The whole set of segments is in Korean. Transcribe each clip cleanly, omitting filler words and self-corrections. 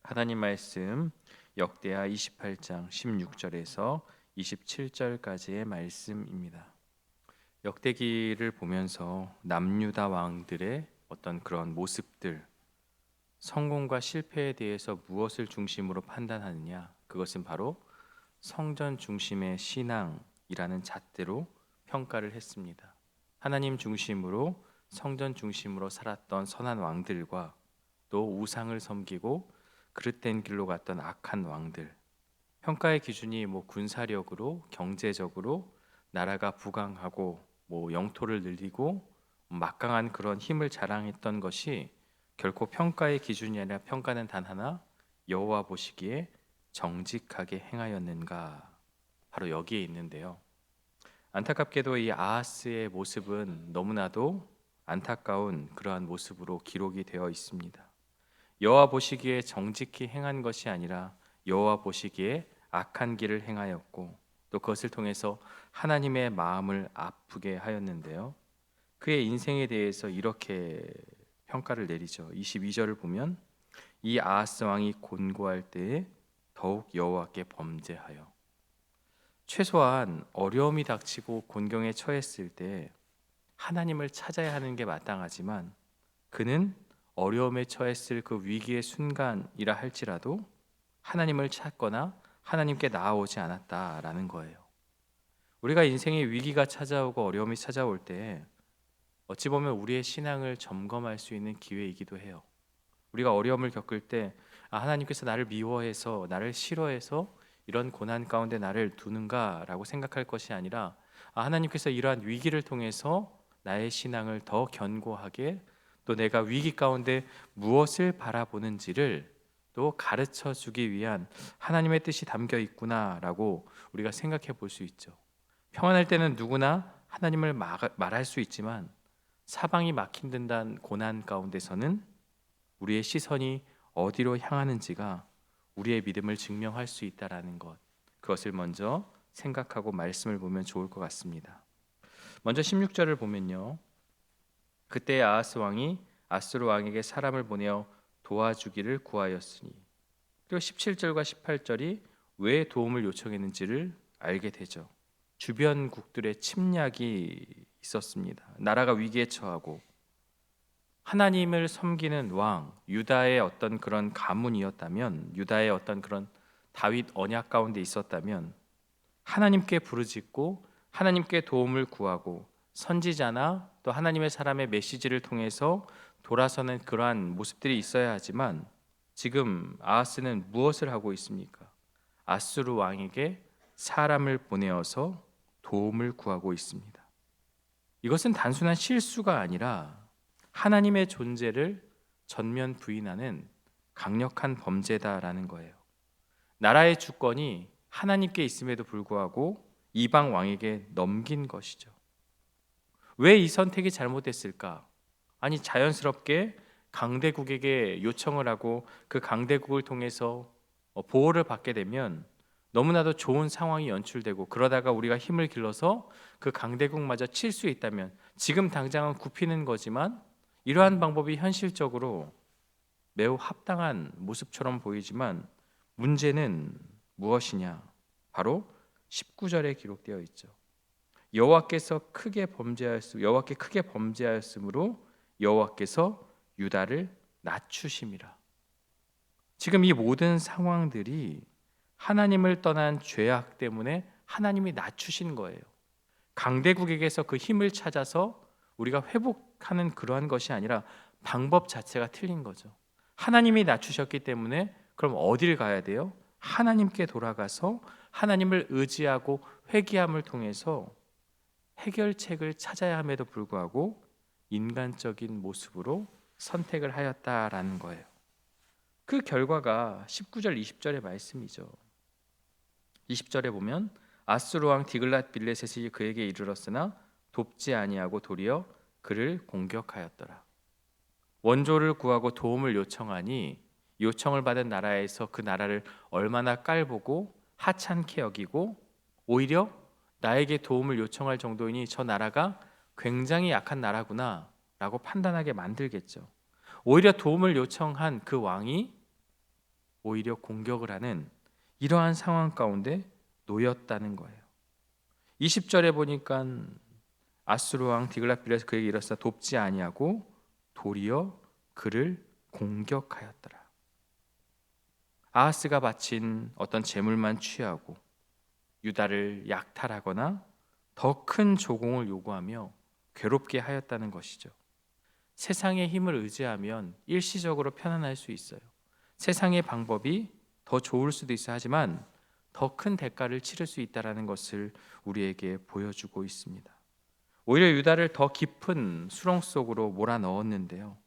하나님 말씀 역대하 28장 16절에서 27절까지의 말씀입니다. 역대기를 보면서 남유다 왕들의 어떤 그런 모습들, 성공과 실패에 대해서 무엇을 중심으로 판단하느냐, 그것은 바로 성전 중심의 신앙이라는 잣대로 평가를 했습니다. 하나님 중심으로 성전 중심으로 살았던 선한 왕들과 또 우상을 섬기고 그릇된 길로 갔던 악한 왕들, 평가의 기준이 군사력으로, 경제적으로 나라가 부강하고 영토를 늘리고 막강한 그런 힘을 자랑했던 것이 결코 평가의 기준이 아니라 평가는 단 하나, 여호와 보시기에 정직하게 행하였는가, 바로 여기에 있는데요. 안타깝게도 이 아하스의 모습은 너무나도 안타까운 그러한 모습으로 기록이 되어 있습니다. 여호와 보시기에 정직히 행한 것이 아니라 여호와 보시기에 악한 길을 행하였고, 또 그것을 통해서 하나님의 마음을 아프게 하였는데요. 그의 인생에 대해서 이렇게 평가를 내리죠. 22절을 보면 이 아하스 왕이 곤고할 때에 더욱 여호와께 범죄하여, 최소한 어려움이 닥치고 곤경에 처했을 때 하나님을 찾아야 하는 게 마땅하지만 그는 어려움에 처했을 그 위기의 순간이라 할지라도 하나님을 찾거나 하나님께 나아오지 않았다라는 거예요. 우리가 인생에 위기가 찾아오고 어려움이 찾아올 때 어찌 보면 우리의 신앙을 점검할 수 있는 기회이기도 해요. 우리가 어려움을 겪을 때 하나님께서 나를 미워해서, 나를 싫어해서 이런 고난 가운데 나를 두는가라고 생각할 것이 아니라 하나님께서 이러한 위기를 통해서 나의 신앙을 더 견고하게, 또 내가 위기 가운데 무엇을 바라보는지를 또 가르쳐 주기 위한 하나님의 뜻이 담겨 있구나라고 우리가 생각해 볼 수 있죠. 평안할 때는 누구나 하나님을 말할 수 있지만 사방이 막힌 듯한 고난 가운데서는 우리의 시선이 어디로 향하는지가 우리의 믿음을 증명할 수 있다라는 것, 그것을 먼저 생각하고 말씀을 보면 좋을 것 같습니다. 먼저 16절을 보면요, 그때 아하스 왕이 아수르 왕에게 사람을 보내어 도와주기를 구하였으니, 그리고 17절과 18절이 왜 도움을 요청했는지를 알게 되죠. 주변 국들의 침략이 있었습니다. 나라가 위기에 처하고 하나님을 섬기는 왕, 유다의 어떤 그런 가문이었다면, 유다의 어떤 그런 다윗 언약 가운데 있었다면 하나님께 부르짖고 하나님께 도움을 구하고 선지자나 또 하나님의 사람의 메시지를 통해서 돌아서는 그러한 모습들이 있어야 하지만 지금 아하스는 무엇을 하고 있습니까? 아수르 왕에게 사람을 보내어서 도움을 구하고 있습니다. 이것은 단순한 실수가 아니라 하나님의 존재를 전면 부인하는 강력한 범죄다라는 거예요. 나라의 주권이 하나님께 있음에도 불구하고 이방 왕에게 넘긴 것이죠. 왜 이 선택이 잘못됐을까? 아니, 자연스럽게 강대국에게 요청을 하고 그 강대국을 통해서 보호를 받게 되면 너무나도 좋은 상황이 연출되고, 그러다가 우리가 힘을 길러서 그 강대국마저 칠 수 있다면, 지금 당장은 굽히는 거지만 이러한 방법이 현실적으로 매우 합당한 모습처럼 보이지만 문제는 무엇이냐? 바로 19절에 기록되어 있죠. 여호와께 크게 범죄하였으므로 여호와께서 유다를 낮추심이라. 지금 이 모든 상황들이 하나님을 떠난 죄악 때문에 하나님이 낮추신 거예요. 강대국에게서 그 힘을 찾아서 우리가 회복하는 그러한 것이 아니라 방법 자체가 틀린 거죠. 하나님이 낮추셨기 때문에 그럼 어디를 가야 돼요? 하나님께 돌아가서 하나님을 의지하고 회개함을 통해서 해결책을 찾아야 함에도 불구하고 인간적인 모습으로 선택을 하였다라는 거예요. 그 결과가 19절 20절의 말씀이죠. 20절에 보면 아수르 왕 디글랏 빌레셋이 그에게 이르렀으나 돕지 아니하고 도리어 그를 공격하였더라. 원조를 구하고 도움을 요청하니 요청을 받은 나라에서 그 나라를 얼마나 깔보고 하찮게 여기고, 오히려 나에게 도움을 요청할 정도이니 저 나라가 굉장히 약한 나라구나 라고 판단하게 만들겠죠. 오히려 도움을 요청한 그 왕이 오히려 공격을 하는 이러한 상황 가운데 놓였다는 거예요. 20절에 보니까 아수르 왕 디글랏빌레스가 그에게 이르사 돕지 아니하고 도리어 그를 공격하였더라. 아하스가 바친 어떤 재물만 취하고 유다를 약탈하거나 더 큰 조공을 요구하며 괴롭게 하였다는 것이죠. 세상의 힘을 의지하면 일시적으로 편안할 수 있어요. 세상의 방법이 더 좋을 수도 있어 하지만 더 큰 대가를 치를 수 있다는 것을 우리에게 보여주고 있습니다. 오히려 유다를 더 깊은 수렁 속으로 몰아넣었는데요.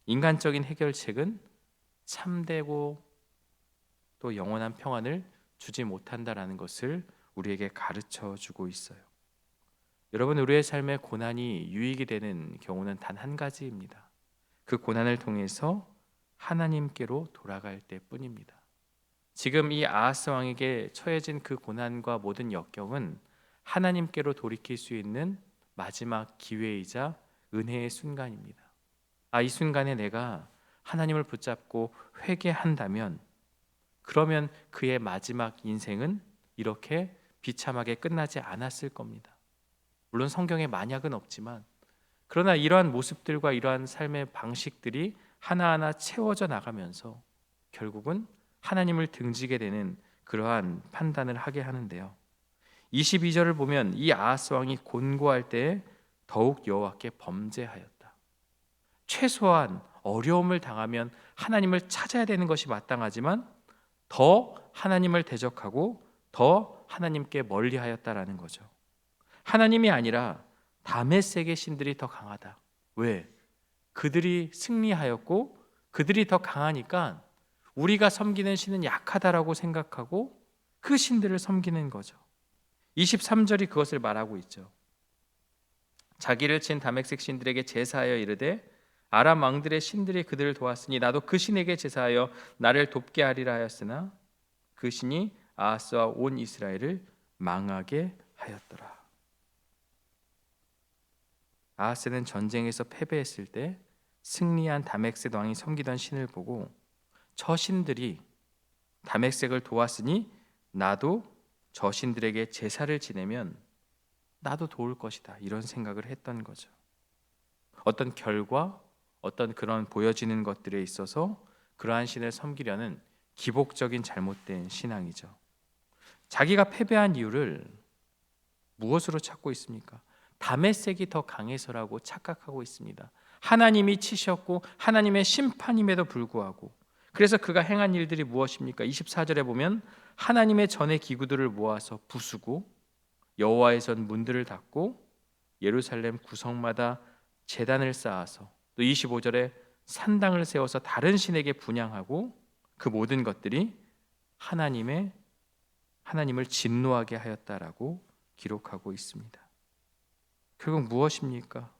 인간적인 해결책은 참되고 또 영원한 평안을 주지 못한다라는 것을 우리에게 가르쳐 주고 있어요. 여러분, 우리의 삶에 고난이 유익이 되는 경우는 단 한 가지입니다. 그 고난을 통해서 하나님께로 돌아갈 때뿐입니다. 지금 이 아하스 왕에게 처해진 그 고난과 모든 역경은 하나님께로 돌이킬 수 있는 마지막 기회이자 은혜의 순간입니다. 이 순간에 내가 하나님을 붙잡고 회개한다면 그러면 그의 마지막 인생은 이렇게 비참하게 끝나지 않았을 겁니다. 물론 성경에 만약은 없지만 그러나 이러한 모습들과 이러한 삶의 방식들이 하나하나 채워져 나가면서 결국은 하나님을 등지게 되는 그러한 판단을 하게 하는데요. 22절을 보면 이 아하스 왕이 곤고할 때에 더욱 여호와께 범죄하였다. 최소한 어려움을 당하면 하나님을 찾아야 되는 것이 마땅하지만 더 하나님을 대적하고 더 하나님께 멀리하였다라는 거죠. 하나님이 아니라 다메섹의 신들이 더 강하다. 왜? 그들이 승리하였고 그들이 더 강하니까 우리가 섬기는 신은 약하다라고 생각하고 그 신들을 섬기는 거죠. 23절이 그것을 말하고 있죠. 자기를 친 다메섹 신들에게 제사하여 이르되 아람 왕들의 신들이 그들을 도왔으니 나도 그 신에게 제사하여 나를 돕게 하리라 하였으나 그 신이 아하스와 온 이스라엘을 망하게 하였더라. 아하스는 전쟁에서 패배했을 때 승리한 다메섹 왕이 섬기던 신을 보고 저 신들이 다메섹을 도왔으니 나도 저 신들에게 제사를 지내면 나도 도울 것이다, 이런 생각을 했던 거죠. 어떤 결과, 어떤 그런 보여지는 것들에 있어서 그러한 신을 섬기려는 기복적인 잘못된 신앙이죠. 자기가 패배한 이유를 무엇으로 찾고 있습니까? 다메섹이 더 강해서라고 착각하고 있습니다. 하나님이 치셨고 하나님의 심판임에도 불구하고, 그래서 그가 행한 일들이 무엇입니까? 24절에 보면 하나님의 전의 기구들을 모아서 부수고 여호와의 전 문들을 닫고 예루살렘 구성마다 제단을 쌓아서, 또 25절에 산당을 세워서 다른 신에게 분향하고 그 모든 것들이 하나님을 진노하게 하였다라고 기록하고 있습니다. 결국 무엇입니까?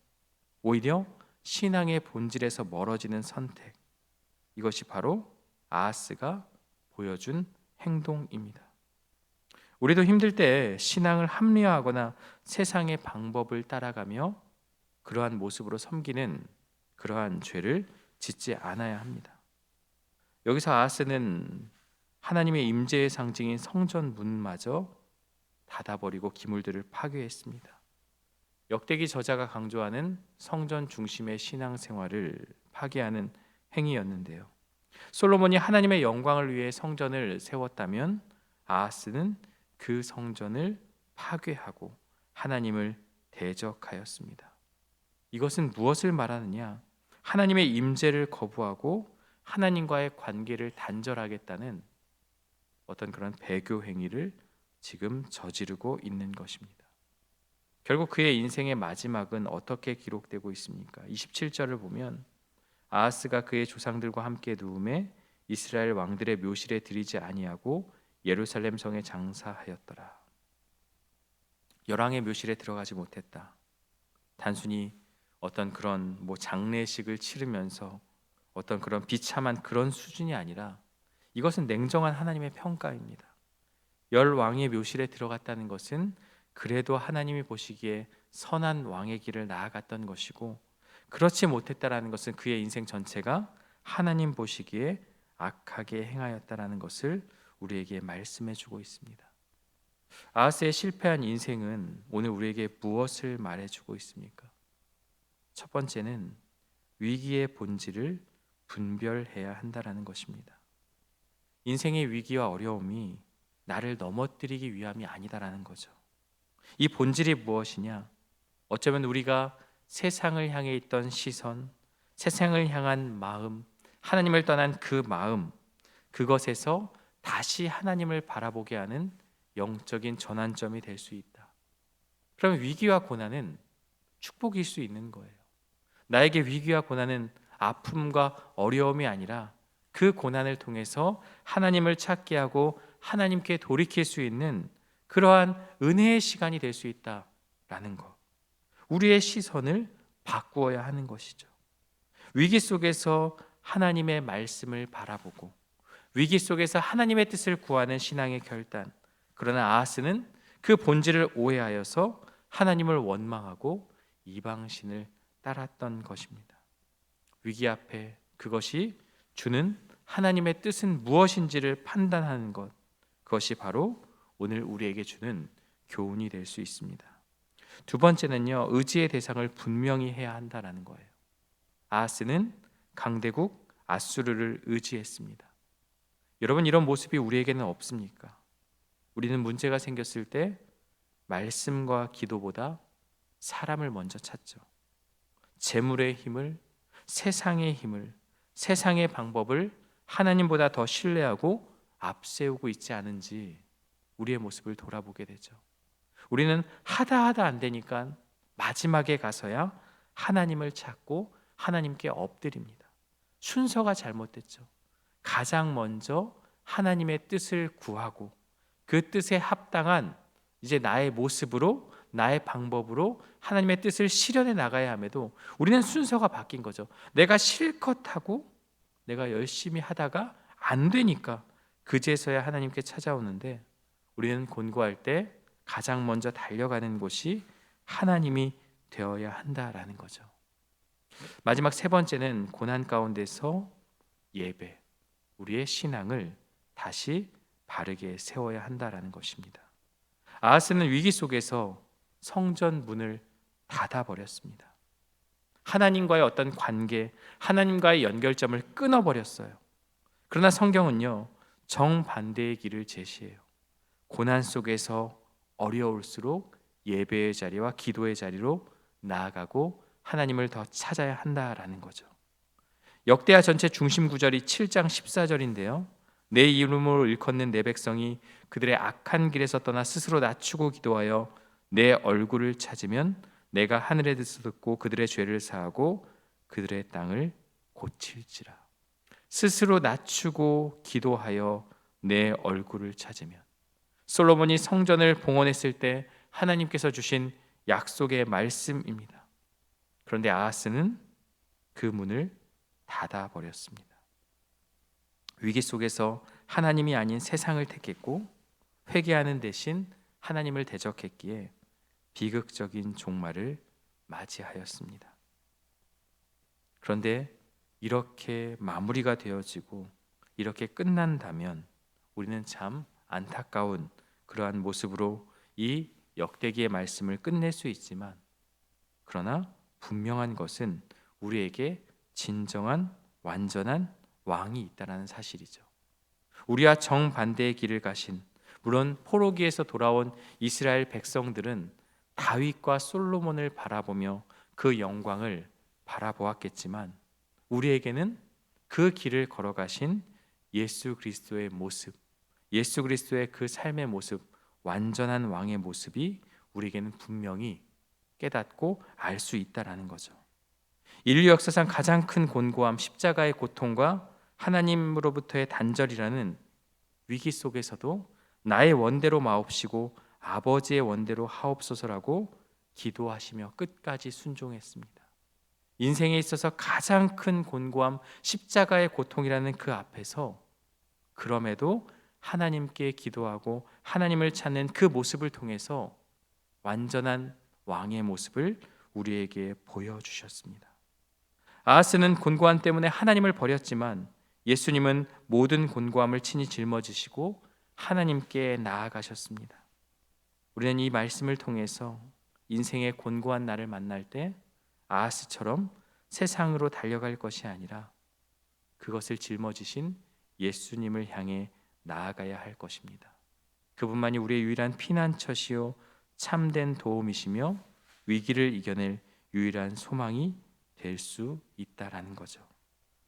오히려 신앙의 본질에서 멀어지는 선택, 이것이 바로 아하스가 보여준 행동입니다. 우리도 힘들 때 신앙을 합리화하거나 세상의 방법을 따라가며 그러한 모습으로 섬기는 그러한 죄를 짓지 않아야 합니다. 여기서 아하스는 하나님의 임재의 상징인 성전 문마저 닫아버리고 기물들을 파괴했습니다. 역대기 저자가 강조하는 성전 중심의 신앙생활을 파괴하는 행위였는데요. 솔로몬이 하나님의 영광을 위해 성전을 세웠다면 아하스는 그 성전을 파괴하고 하나님을 대적하였습니다. 이것은 무엇을 말하느냐? 하나님의 임재를 거부하고 하나님과의 관계를 단절하겠다는 어떤 그런 배교 행위를 지금 저지르고 있는 것입니다. 결국 그의 인생의 마지막은 어떻게 기록되고 있습니까? 27절을 보면 아하스가 그의 조상들과 함께 누움에 이스라엘 왕들의 묘실에 들이지 아니하고 예루살렘 성에 장사하였더라. 열왕의 묘실에 들어가지 못했다. 단순히 어떤 그런 장례식을 치르면서 어떤 그런 비참한 그런 수준이 아니라 이것은 냉정한 하나님의 평가입니다. 열 왕의 묘실에 들어갔다는 것은 그래도 하나님이 보시기에 선한 왕의 길을 나아갔던 것이고, 그렇지 못했다라는 것은 그의 인생 전체가 하나님 보시기에 악하게 행하였다라는 것을 우리에게 말씀해 주고 있습니다. 아하스의 실패한 인생은 오늘 우리에게 무엇을 말해주고 있습니까? 첫 번째는 위기의 본질을 분별해야 한다라는 것입니다. 인생의 위기와 어려움이 나를 넘어뜨리기 위함이 아니다라는 거죠. 이 본질이 무엇이냐? 어쩌면 우리가 세상을 향해 있던 시선, 세상을 향한 마음, 하나님을 떠난 그 마음, 그것에서 다시 하나님을 바라보게 하는 영적인 전환점이 될 수 있다. 그러면 위기와 고난은 축복일 수 있는 거예요. 나에게 위기와 고난은 아픔과 어려움이 아니라 그 고난을 통해서 하나님을 찾게 하고 하나님께 돌이킬 수 있는 그러한 은혜의 시간이 될 수 있다라는 것. 우리의 시선을 바꾸어야 하는 것이죠. 위기 속에서 하나님의 말씀을 바라보고 위기 속에서 하나님의 뜻을 구하는 신앙의 결단. 그러나 아하스는 그 본질을 오해하여서 하나님을 원망하고 이방신을 따랐던 것입니다. 위기 앞에 그것이 주는 하나님의 뜻은 무엇인지를 판단하는 것, 그것이 바로 오늘 우리에게 주는 교훈이 될 수 있습니다. 두 번째는요, 의지의 대상을 분명히 해야 한다는 거예요. 아하스는 강대국 아수르를 의지했습니다. 여러분, 이런 모습이 우리에게는 없습니까? 우리는 문제가 생겼을 때 말씀과 기도보다 사람을 먼저 찾죠. 재물의 힘을, 세상의 힘을, 세상의 방법을 하나님보다 더 신뢰하고 앞세우고 있지 않은지 우리의 모습을 돌아보게 되죠. 우리는 하다 안 되니까 마지막에 가서야 하나님을 찾고 하나님께 엎드립니다. 순서가 잘못됐죠. 가장 먼저 하나님의 뜻을 구하고 그 뜻에 합당한 이제 나의 모습으로, 나의 방법으로 하나님의 뜻을 실현해 나가야 함에도 우리는 순서가 바뀐 거죠. 내가 실컷 하고 내가 열심히 하다가 안 되니까 그제서야 하나님께 찾아오는데, 우리는 곤고할 때 가장 먼저 달려가는 곳이 하나님이 되어야 한다라는 거죠. 마지막 세 번째는 고난 가운데서 예배, 우리의 신앙을 다시 바르게 세워야 한다라는 것입니다. 아하스는 위기 속에서 성전 문을 닫아버렸습니다. 하나님과의 어떤 관계, 하나님과의 연결점을 끊어버렸어요. 그러나 성경은요, 정반대의 길을 제시해요. 고난 속에서 어려울수록 예배의 자리와 기도의 자리로 나아가고 하나님을 더 찾아야 한다라는 거죠. 역대하 전체 중심 구절이 7장 14절인데요. 내 이름으로 일컫는 내 백성이 그들의 악한 길에서 떠나 스스로 낮추고 기도하여 내 얼굴을 찾으면 내가 하늘의 뜻을 듣고 그들의 죄를 사하고 그들의 땅을 고칠지라. 스스로 낮추고 기도하여 내 얼굴을 찾으면, 솔로몬이 성전을 봉헌했을 때 하나님께서 주신 약속의 말씀입니다. 그런데 아하스는 그 문을 닫아버렸습니다. 위기 속에서 하나님이 아닌 세상을 택했고 회개하는 대신 하나님을 대적했기에 비극적인 종말을 맞이하였습니다. 그런데 이렇게 마무리가 되어지고 이렇게 끝난다면 우리는 참 안타까운 그러한 모습으로 이 역대기의 말씀을 끝낼 수 있지만, 그러나 분명한 것은 우리에게 진정한 완전한 왕이 있다는 사실이죠. 우리와 정반대의 길을 가신, 물론 포로기에서 돌아온 이스라엘 백성들은 다윗과 솔로몬을 바라보며 그 영광을 바라보았겠지만, 우리에게는 그 길을 걸어가신 예수 그리스도의 모습, 예수 그리스도의 그 삶의 모습, 완전한 왕의 모습이 우리에게는 분명히 깨닫고 알 수 있다라는 거죠. 인류 역사상 가장 큰 곤고함, 십자가의 고통과 하나님으로부터의 단절이라는 위기 속에서도 나의 원대로 마옵시고 아버지의 원대로 하옵소서라고 기도하시며 끝까지 순종했습니다. 인생에 있어서 가장 큰 곤고함, 십자가의 고통이라는 그 앞에서 그럼에도 하나님께 기도하고 하나님을 찾는 그 모습을 통해서 완전한 왕의 모습을 우리에게 보여주셨습니다. 아하스는 곤고함 때문에 하나님을 버렸지만 예수님은 모든 곤고함을 친히 짊어지시고 하나님께 나아가셨습니다. 우리는 이 말씀을 통해서 인생의 곤고한 날을 만날 때 아하스처럼 세상으로 달려갈 것이 아니라 그것을 짊어지신 예수님을 향해 나아가야 할 것입니다. 그분만이 우리의 유일한 피난처시요 참된 도움이시며 위기를 이겨낼 유일한 소망이 될 수 있다라는 거죠.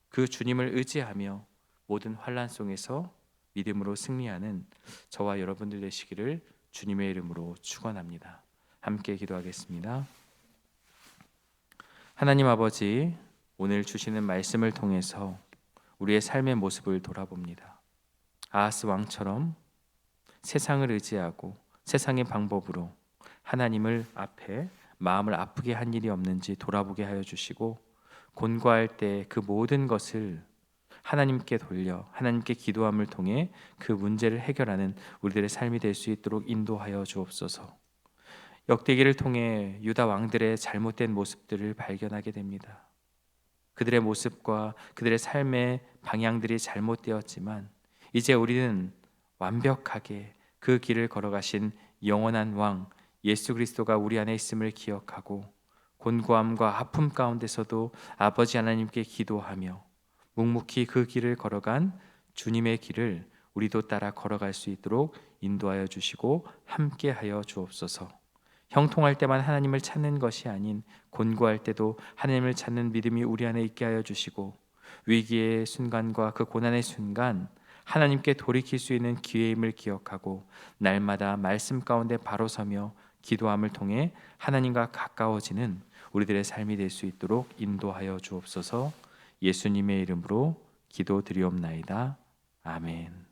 그 주님을 의지하며 모든 환난 속에서 믿음으로 승리하는 저와 여러분들 되시기를 주님의 이름으로 축원합니다. 함께 기도하겠습니다. 하나님 아버지, 오늘 주시는 말씀을 통해서 우리의 삶의 모습을 돌아봅니다. 아하스 왕처럼 세상을 의지하고 세상의 방법으로 하나님을 앞에 마음을 아프게 한 일이 없는지 돌아보게 하여 주시고, 곤고할 때 그 모든 것을 하나님께 돌려 하나님께 기도함을 통해 그 문제를 해결하는 우리들의 삶이 될 수 있도록 인도하여 주옵소서. 역대기를 통해 유다 왕들의 잘못된 모습들을 발견하게 됩니다. 그들의 모습과 그들의 삶의 방향들이 잘못되었지만 이제 우리는 완벽하게 그 길을 걸어가신 영원한 왕 예수 그리스도가 우리 안에 있음을 기억하고 곤고함과 아픔 가운데서도 아버지 하나님께 기도하며 묵묵히 그 길을 걸어간 주님의 길을 우리도 따라 걸어갈 수 있도록 인도하여 주시고 함께하여 주옵소서. 형통할 때만 하나님을 찾는 것이 아닌 곤고할 때도 하나님을 찾는 믿음이 우리 안에 있게 하여 주시고, 위기의 순간과 그 고난의 순간 하나님께 돌이킬 수 있는 기회임을 기억하고 날마다 말씀 가운데 바로 서며 기도함을 통해 하나님과 가까워지는 우리들의 삶이 될 수 있도록 인도하여 주옵소서. 예수님의 이름으로 기도드리옵나이다. 아멘.